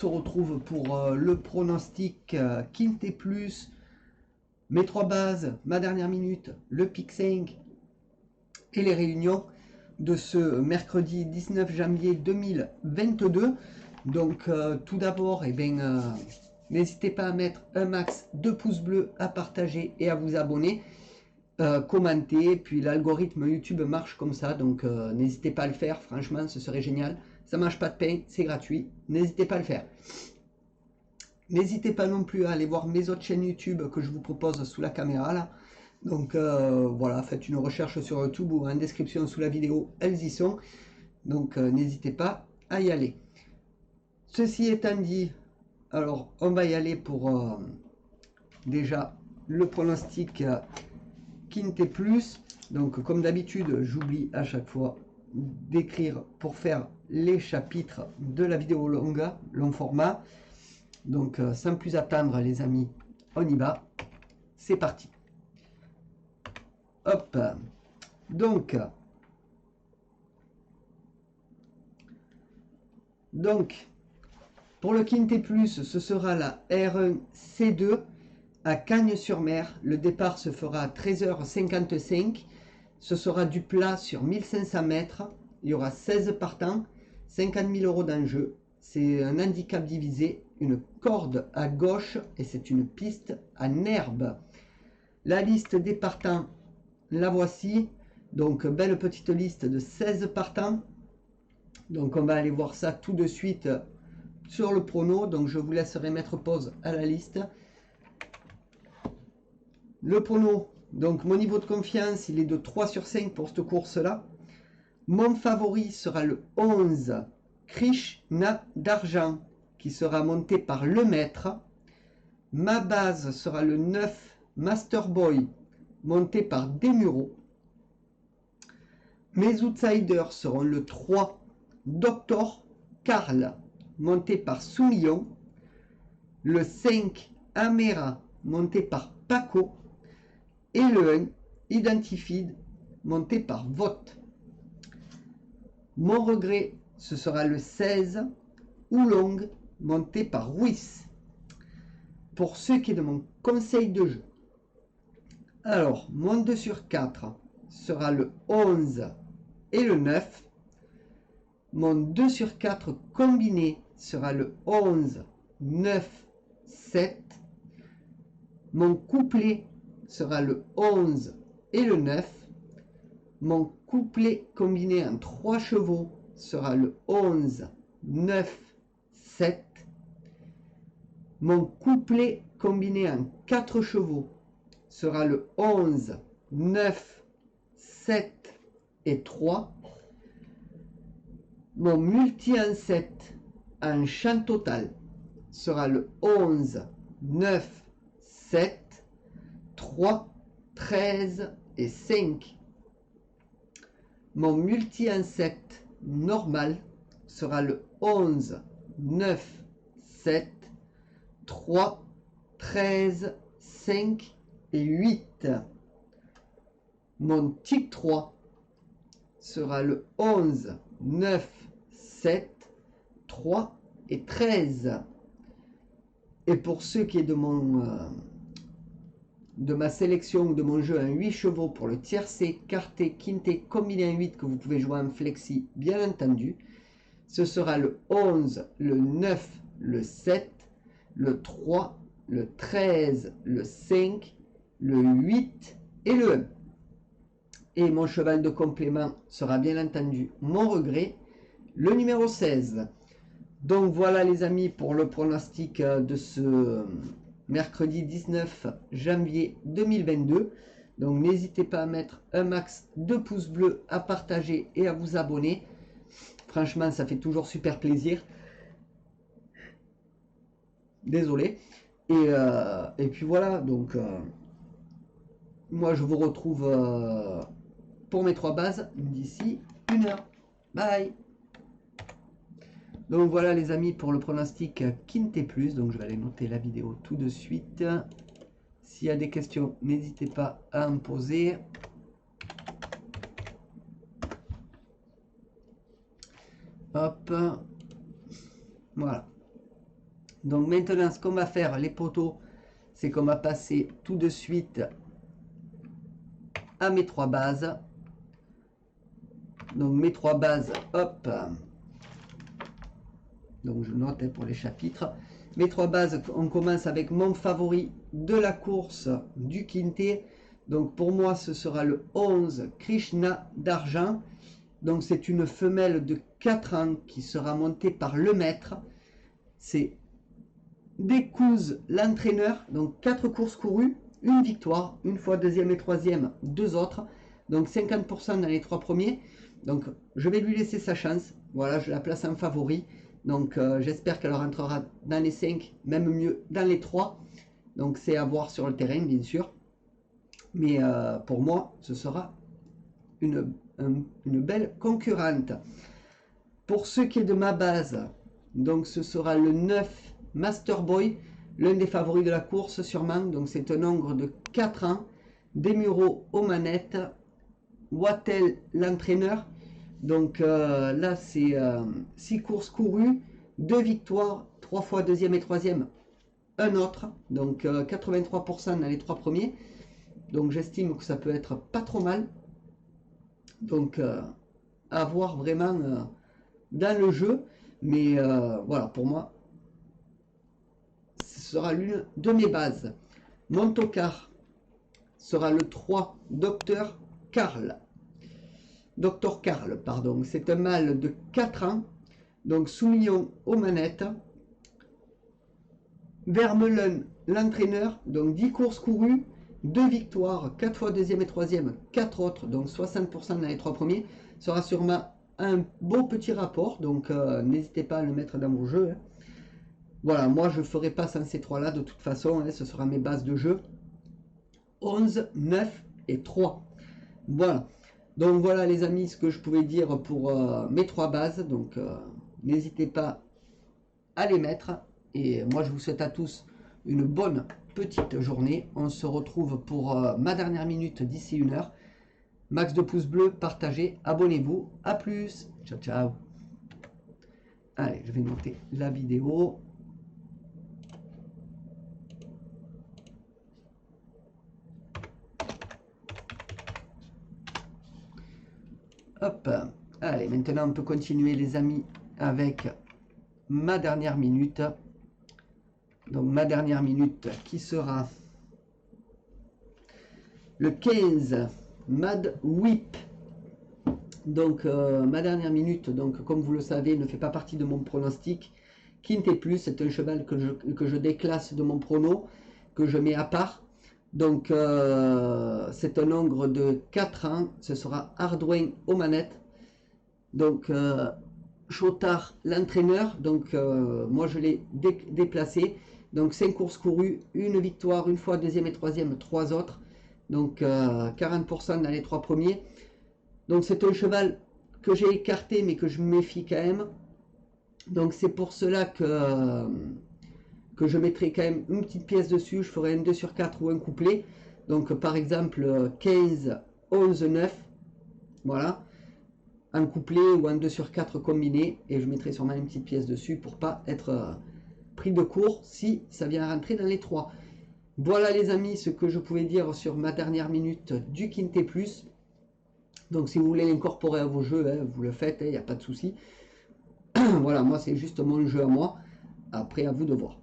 Se retrouve pour le pronostic Quintet Plus, mes 3 bases, ma dernière minute, le pick 5 et les réunions de ce mercredi 19 janvier 2022. Donc tout d'abord, n'hésitez pas à mettre un max de pouces bleus, à partager et à vous abonner, commenter, puis l'algorithme YouTube marche comme ça, donc n'hésitez pas à le faire, franchement ce serait génial. Ça mange pas de pain, c'est gratuit, n'hésitez pas à le faire. N'hésitez pas non plus à aller voir mes autres chaînes YouTube que je vous propose sous la caméra là. Donc voilà, faites une recherche sur YouTube ou en description sous la vidéo, elles y sont. Donc n'hésitez pas à y aller. Ceci étant dit, alors on va y aller pour déjà le pronostic Quintet Plus. Donc comme d'habitude, j'oublie à chaque fois d'écrire pour faire les chapitres de la vidéo long format. Donc sans plus attendre les amis, on y va, c'est parti. Hop, donc pour le Quintet Plus, ce sera la R1C2 à Cagnes-sur-Mer. Le départ se fera à 13h55. Ce sera du plat sur 1500 mètres. Il y aura 16 partants, 50 000 € d'enjeu. C'est un handicap divisé, une corde à gauche et c'est une piste en herbe. La liste des partants, la voici. Donc belle petite liste de 16 partants. Donc on va aller voir ça tout de suite sur le prono. Donc je vous laisserai mettre pause à la liste. Le prono, donc mon niveau de confiance, il est de 3 sur 5 pour cette course-là. Mon favori sera le 11, Krishna d'argent, qui sera monté par le maître. Ma base sera le 9, Master Boy, monté par Desmureaux. Mes outsiders seront le 3, Dr Karl, monté par Soumillon. Le 5, Amera, monté par Paco. Et le 1, Identified, monté par Vote. Mon regret, ce sera le 16, Oulong, monté par Ruiz. Pour ce qui est de mon conseil de jeu, alors mon 2 sur 4 sera le 11 et le 9. Mon 2 sur 4 combiné sera le 11, 9, 7. Mon couplet sera le 11 et le 9. Mon couplet combiné en 3 chevaux sera le 11, 9, 7. Mon couplet combiné en 4 chevaux sera le 11, 9, 7 et 3. Mon multi en 7 en champ total sera le 11, 9, 7, 3, 13 et 5. Mon multi en 7 normal sera le 11, 9, 7, 3, 13, 5 et 8. Mon type 3 sera le 11, 9, 7, 3 et 13. Et pour ce qui est de ma sélection de mon jeu en 8 chevaux pour le tiercé, quarté, quinté, combiné en 8 que vous pouvez jouer en flexi, bien entendu, ce sera le 11, le 9, le 7, le 3, le 13, le 5, le 8 et le 1. Et mon cheval de complément sera bien entendu mon regret, le numéro 16. Donc voilà les amis pour le pronostic de ce mercredi 19 janvier 2022. Donc n'hésitez pas à mettre un max de pouces bleus, à partager et à vous abonner. Franchement ça fait toujours super plaisir. Désolé. Et puis voilà, donc moi je vous retrouve pour mes 3 bases d'ici 1 heure. Bye. Donc voilà les amis pour le pronostic Quintet Plus. Donc je vais aller noter la vidéo tout de suite. S'il y a des questions, n'hésitez pas à en poser. Hop. Voilà. Donc maintenant, ce qu'on va faire, les poteaux, c'est qu'on va passer tout de suite à mes 3 bases. Donc mes 3 bases, hop. Donc je note pour les chapitres. Mes 3 bases, on commence avec mon favori de la course du quintet. Donc pour moi, ce sera le 11 Krishna d'argent. Donc c'est une femelle de 4 ans qui sera montée par le maître. C'est Découse l'entraîneur. Donc 4 courses courues, une victoire, une fois deuxième et troisième, 2 autres. Donc 50% dans les 3 premiers. Donc je vais lui laisser sa chance. Voilà, je la place en favori. Donc j'espère qu'elle rentrera dans les 5, même mieux dans les 3. Donc c'est à voir sur le terrain, bien sûr. Mais pour moi, ce sera une belle concurrente. Pour ce qui est de ma base, donc ce sera le 9 Master Boy, l'un des favoris de la course sûrement. Donc c'est un ogre de 4 ans, Desmureaux aux manettes, Wattel l'entraîneur. Donc là c'est 6 courses courues, 2 victoires, 3 fois deuxième et troisième, un autre. Donc 83% dans les 3 premiers. Donc j'estime que ça peut être pas trop mal. Donc à voir vraiment dans le jeu. Mais voilà, pour moi, ce sera l'une de mes bases. Mon tocard sera le 3 Dr Karl. Dr Karl, pardon. C'est un mâle de 4 ans. Donc Soumillon aux manettes. Vermelin, l'entraîneur. Donc 10 courses courues, 2 victoires, 4 fois deuxième et troisième, 4 autres. Donc 60% dans les 3 premiers. Sera sûrement un beau petit rapport. Donc n'hésitez pas à le mettre dans vos jeux. Hein. Voilà, moi je ne ferai pas sans ces 3 là de toute façon. Hein, ce sera mes bases de jeu. 11, 9 et 3. Voilà. Donc voilà les amis ce que je pouvais dire pour mes 3 bases. Donc n'hésitez pas à les mettre. Et moi je vous souhaite à tous une bonne petite journée. On se retrouve pour ma dernière minute d'ici 1 heure. Max de pouces bleus, partagez, abonnez-vous. A plus. Ciao ciao. Allez, je vais noter la vidéo. Hop. Allez, maintenant on peut continuer les amis avec ma dernière minute. Donc ma dernière minute qui sera le 15 Mad Whip. Donc ma dernière minute, donc comme vous le savez, ne fait pas partie de mon pronostic. Quintet Plus, c'est un cheval que je déclasse de mon prono, que je mets à part. Donc c'est un ogre de 4 ans, ce sera Hardwayne aux manettes. Donc Chotard l'entraîneur, donc moi je l'ai déplacé. Donc 5 courses courues, une victoire, une fois deuxième et troisième, 3 autres. Donc 40% dans les 3 premiers. Donc c'est un cheval que j'ai écarté mais que je me méfie quand même. Donc c'est pour cela que je mettrai quand même une petite pièce dessus. Je ferai un 2 sur 4 ou un couplet. Donc par exemple 15, 11, 9. Voilà. Un couplet ou un 2 sur 4 combiné. Et je mettrai sûrement une petite pièce dessus pour pas être pris de court si ça vient rentrer dans les 3. Voilà les amis ce que je pouvais dire sur ma dernière minute du Quintet Plus. Donc si vous voulez l'incorporer à vos jeux, hein, vous le faites, il n'y a pas de souci. Voilà, moi c'est juste mon jeu à moi. Après à vous de voir.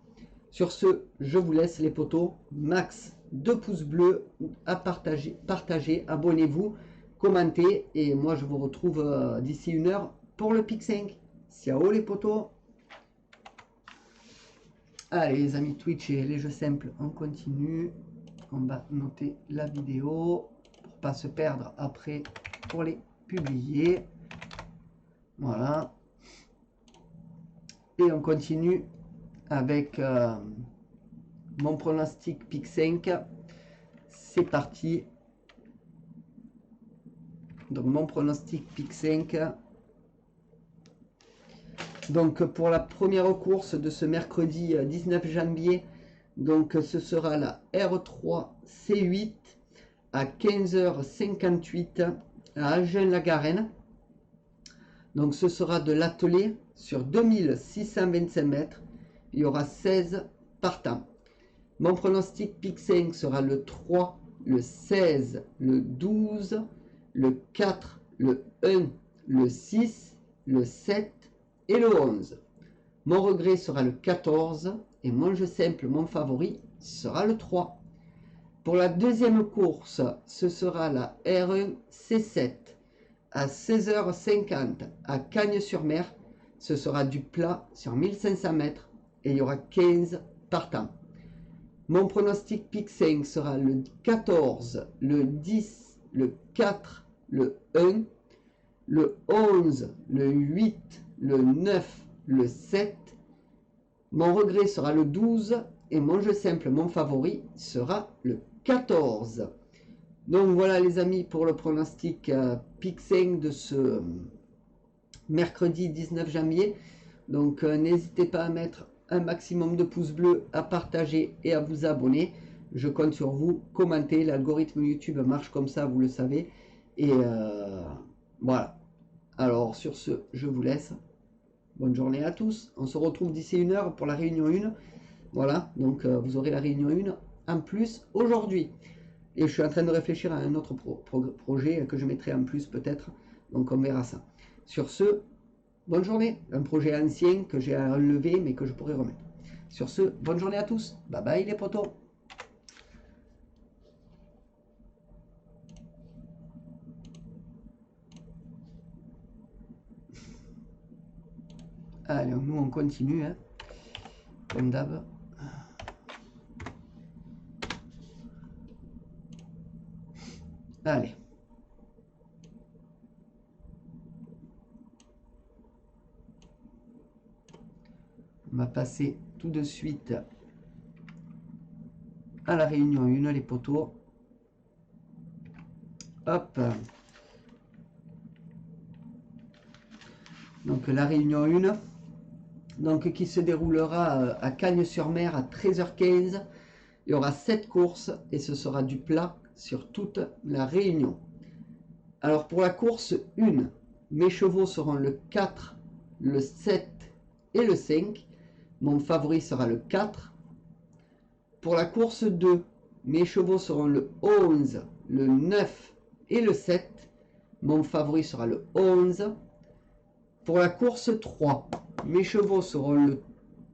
Sur ce, je vous laisse les potos. Max 2 pouces bleus à partager, abonnez-vous, commentez. Et moi je vous retrouve d'ici 1 heure pour le Pic 5. Ciao les potos. Allez les amis Twitch et les jeux simples, on continue. On va noter la vidéo pour pas se perdre après pour les publier. Voilà. Et on continue avec mon pronostic Pic 5. C'est parti. Donc mon pronostic Pic 5. Donc pour la première course de ce mercredi 19 janvier, donc ce sera la R3 C8 à 15h58 à Agen-la-Garenne. Donc ce sera de l'atelier sur 2625 mètres. Il y aura 16 partants. Mon pronostic pick 5 sera le 3, le 16, le 12, le 4, le 1, le 6, le 7 et le 11. Mon regret sera le 14 et mon jeu simple, mon favori, sera le 3. Pour la deuxième course, ce sera la R1 C7 à 16h50 à Cagnes-sur-Mer. Ce sera du plat sur 1500 mètres et il y aura 15 partants. Mon pronostic pick 5 sera le 14, le 10, le 4, le 1, le 11, le 8, le 9, le 7. Mon regret sera le 12 et mon jeu simple, mon favori, sera le 14. Donc voilà les amis pour le pronostic pick 5 de ce mercredi 19 janvier. Donc n'hésitez pas à mettre un maximum de pouces bleus, à partager et à vous abonner. Je compte sur vous. Commentez, l'algorithme YouTube marche comme ça, vous le savez. Et voilà. Alors sur ce, je vous laisse. Bonne journée à tous. On se retrouve d'ici 1 heure pour la réunion 1. Voilà, donc vous aurez la réunion 1 en plus aujourd'hui. Et je suis en train de réfléchir à un autre projet que je mettrai en plus peut-être. Donc on verra ça. Sur ce, bonne journée. Un projet ancien que j'ai à enlever mais que je pourrais remettre. Sur ce, bonne journée à tous. Bye bye les potos. Allez, nous on continue, hein, comme d'hab. Allez. On va passer tout de suite à la réunion 1, les potos. Hop. Donc la réunion 1, donc, qui se déroulera à Cagnes-sur-Mer à 13h15. Il y aura 7 courses et ce sera du plat sur toute la réunion. Alors pour la course 1, mes chevaux seront le 4, le 7 et le 5. Mon favori sera le 4. Pour la course 2, mes chevaux seront le 11, le 9 et le 7. Mon favori sera le 11. Pour la course 3, mes chevaux seront le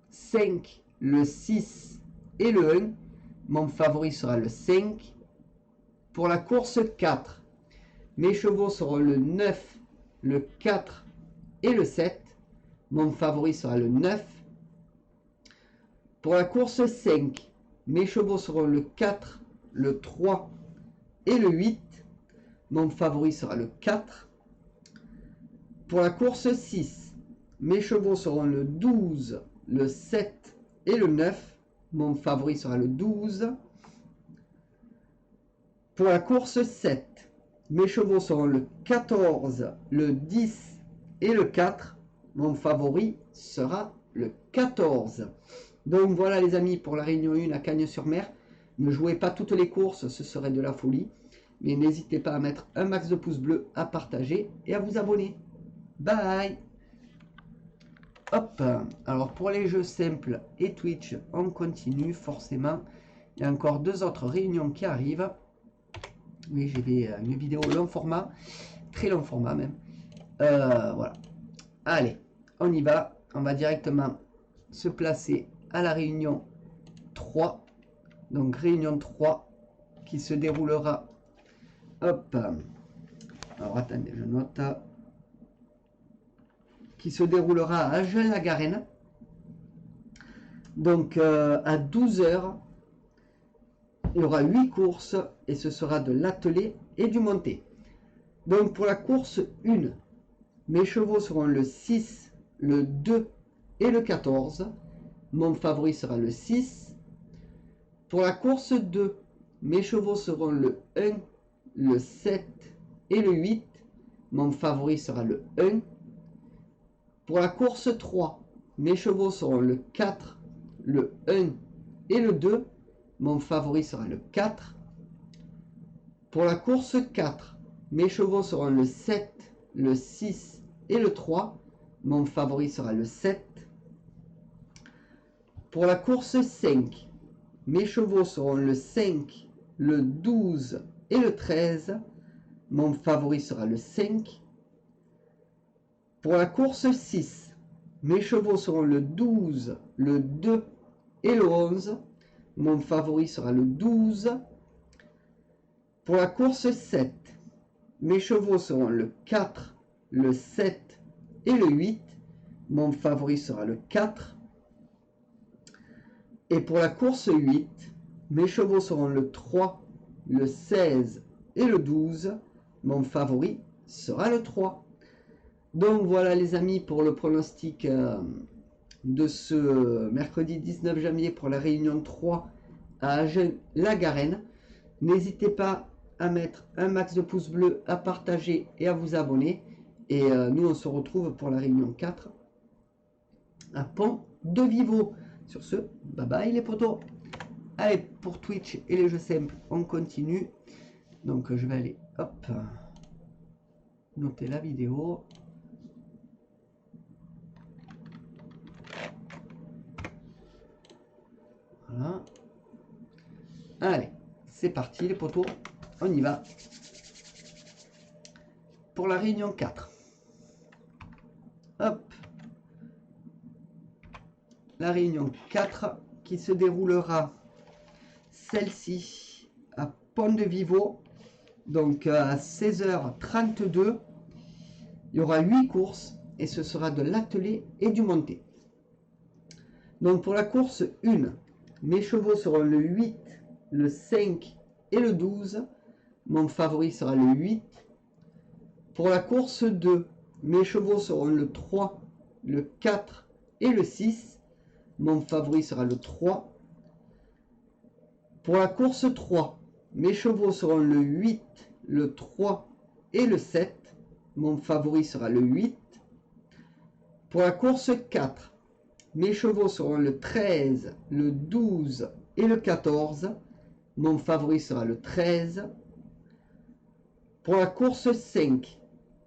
5, le 6 et le 1. Mon favori sera le 5. Pour la course 4, mes chevaux seront le 9, le 4 et le 7. Mon favori sera le 9. Pour la course 5, mes chevaux seront le 4, le 3 et le 8. Mon favori sera le 4. Pour la course 6, mes chevaux seront le 12, le 7 et le 9. Mon favori sera le 12. Pour la course 7, mes chevaux seront le 14, le 10 et le 4. Mon favori sera le 14. Donc voilà les amis pour la réunion 1 à Cagnes-sur-Mer. Ne jouez pas toutes les courses, ce serait de la folie. Mais n'hésitez pas à mettre un max de pouces bleus, à partager et à vous abonner. Bye. Hop. Alors pour les jeux simples et Twitch, on continue forcément. Il y a encore 2 autres réunions qui arrivent. Oui, j'ai une vidéo long format, très long format même. Voilà. Allez, on y va. On va directement se placer à la réunion 3. Donc réunion 3 qui se déroulera. Hop. Alors attendez, je note. Qui se déroulera à Agen-la-Garenne. Donc à 12h, il y aura 8 courses et ce sera de l'attelé et du monté. Donc pour la course 1, mes chevaux seront le 6, le 2 et le 14. Mon favori sera le 6. Pour la course 2, mes chevaux seront le 1, le 7 et le 8. Mon favori sera le 1. Pour la course 3, mes chevaux seront le 4, le 1 et le 2. Mon favori sera le 4. Pour la course 4, mes chevaux seront le 7, le 6 et le 3. Mon favori sera le 7. Pour la course 5, mes chevaux seront le 5, le 12 et le 13. Mon favori sera le 5. Pour la course 6, mes chevaux seront le 12, le 2 et le 11. Mon favori sera le 12. Pour la course 7, mes chevaux seront le 4, le 7 et le 8. Mon favori sera le 4. Et pour la course 8, mes chevaux seront le 3, le 16 et le 12. Mon favori sera le 3. Donc voilà les amis pour le pronostic de ce mercredi 19 janvier pour la réunion 3 à Agen-la-Garenne. N'hésitez pas à mettre un max de pouces bleus, à partager et à vous abonner. Et nous on se retrouve pour la réunion 4 à Pont-de-Vivo. Sur ce, bye bye les potos. Allez, pour Twitch et les jeux simples, on continue. Donc je vais aller, hop, noter la vidéo. Voilà. Allez, c'est parti les potos, on y va. Pour la réunion 4. Hop. La réunion 4 qui se déroulera celle-ci à Pont-de-Vivo. Donc à 16h32. Il y aura 8 courses et ce sera de l'attelé et du monté. Donc pour la course 1, mes chevaux seront le 8, le 5 et le 12. Mon favori sera le 8. Pour la course 2, mes chevaux seront le 3, le 4 et le 6. Mon favori sera le 3. Pour la course 3, mes chevaux seront le 8, le 3 et le 7. Mon favori sera le 8. Pour la course 4, mes chevaux seront le 13, le 12 et le 14. Mon favori sera le 13. Pour la course 5,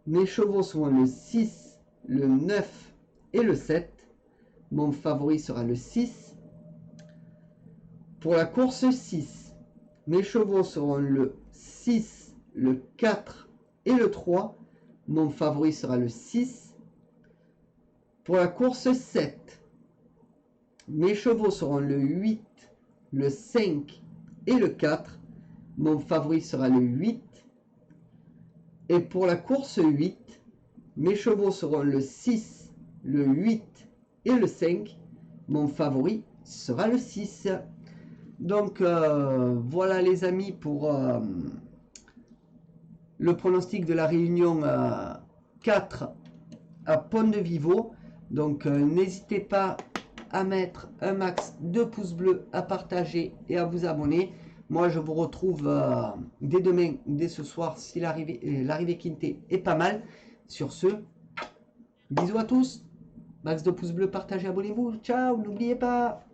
mes chevaux seront le 6, le 9 et le 7. Mon favori sera le 6. Pour la course 6, mes chevaux seront le 6, le 4 et le 3. Mon favori sera le 6. Pour la course 7, mes chevaux seront le 8, le 5 et le 4. Mon favori sera le 8. Et pour la course 8, mes chevaux seront le 6, le 8 et le 5. Mon favori sera le 6. Donc voilà les amis pour le pronostic de la réunion 4 à Pont-de-Vivo. Donc n'hésitez pas à mettre un max de pouces bleus, à partager et à vous abonner. Moi je vous retrouve dès demain, dès ce soir si l'arrivée Quintet est pas mal. Sur ce, bisous à tous. Max de pouces bleus, partagez, abonnez-vous. Ciao, n'oubliez pas.